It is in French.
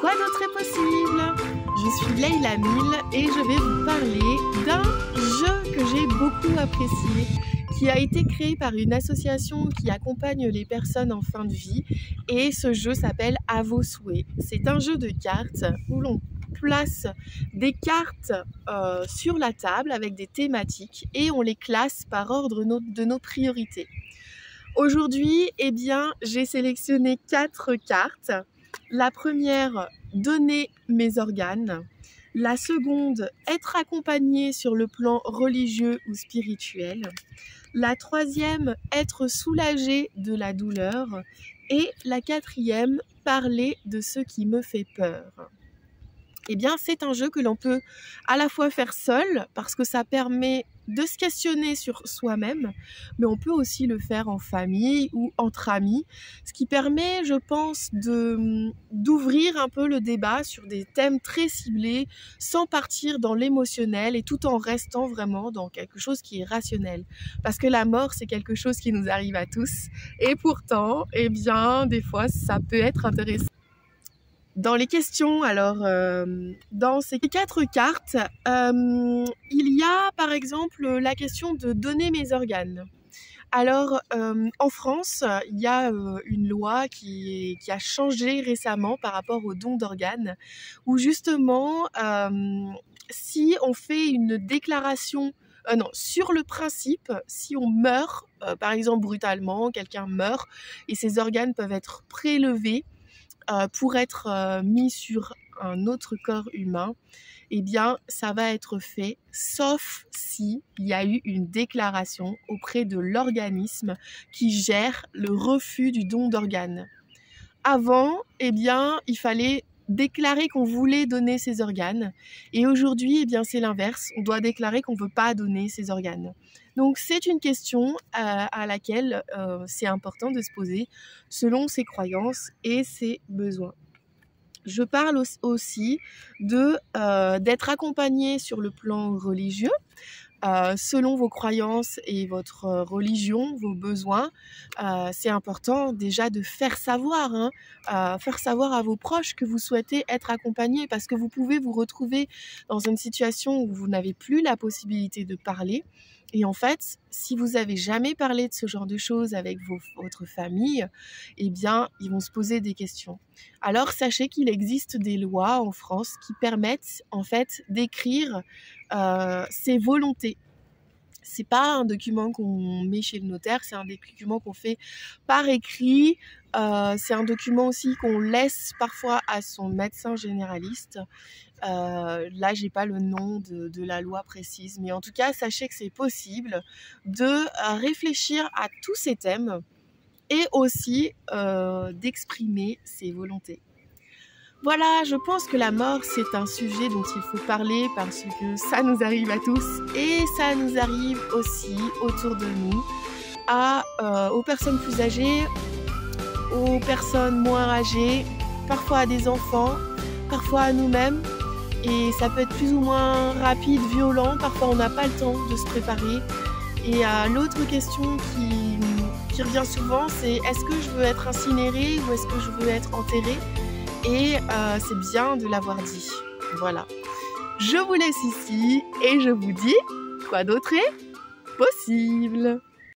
Quoi d'autre est possible? Je suis Leïla Mille et je vais vous parler d'un jeu que j'ai beaucoup apprécié, qui a été créé par une association qui accompagne les personnes en fin de vie, et ce jeu s'appelle À vos souhaits. C'est un jeu de cartes où l'on place des cartes sur la table avec des thématiques et on les classe par ordre de nos priorités. Aujourd'hui, eh bien, j'ai sélectionné 4 cartes. La première, donner mes organes. La seconde, être accompagné sur le plan religieux ou spirituel. La troisième, être soulagé de la douleur. Et la quatrième, parler de ce qui me fait peur. Eh bien, c'est un jeu que l'on peut à la fois faire seul, parce que ça permet de se questionner sur soi-même, mais on peut aussi le faire en famille ou entre amis, ce qui permet, je pense, d'ouvrir un peu le débat sur des thèmes très ciblés, sans partir dans l'émotionnel et tout en restant vraiment dans quelque chose qui est rationnel. Parce que la mort, c'est quelque chose qui nous arrive à tous, et pourtant, eh bien, des fois, ça peut être intéressant. Dans les questions, alors, dans ces 4 cartes, il y a par exemple la question de donner mes organes. Alors, en France, il y a une loi qui a changé récemment par rapport au don d'organes, où justement, si on fait une déclaration, non, sur le principe, si on meurt, par exemple brutalement, quelqu'un meurt et ses organes peuvent être prélevés, pour être mis sur un autre corps humain, eh bien, ça va être fait, sauf si il y a eu une déclaration auprès de l'organisme qui gère le refus du don d'organes. Avant, eh bien, il fallait déclarer qu'on voulait donner ses organes, et aujourd'hui, eh bien, c'est l'inverse. On doit déclarer qu'on ne veut pas donner ses organes. Donc, c'est une question à laquelle c'est important de se poser selon ses croyances et ses besoins. Je parle aussi d'être accompagné sur le plan religieux, selon vos croyances et votre religion, vos besoins. C'est important déjà de faire savoir à vos proches que vous souhaitez être accompagné, parce que vous pouvez vous retrouver dans une situation où vous n'avez plus la possibilité de parler. Et en fait, si vous n'avez jamais parlé de ce genre de choses avec votre famille, eh bien, ils vont se poser des questions. Alors, sachez qu'il existe des lois en France qui permettent en fait d'écrire ses volontés. C'est pas un document qu'on met chez le notaire, c'est un document qu'on fait par écrit. C'est un document aussi qu'on laisse parfois à son médecin généraliste. Là, j'ai pas le nom de la loi précise, mais en tout cas, sachez que c'est possible de réfléchir à tous ces thèmes et aussi d'exprimer ses volontés. Voilà, je pense que la mort, c'est un sujet dont il faut parler parce que ça nous arrive à tous et ça nous arrive aussi autour de nous, aux personnes plus âgées, aux personnes moins âgées, parfois à des enfants, parfois à nous-mêmes. Et ça peut être plus ou moins rapide, violent, parfois on n'a pas le temps de se préparer. Et l'autre question qui revient souvent, c'est est-ce que je veux être incinérée ou est-ce que je veux être enterrée? Et c'est bien de l'avoir dit. Voilà. Je vous laisse ici et je vous dis, quoi d'autre est possible?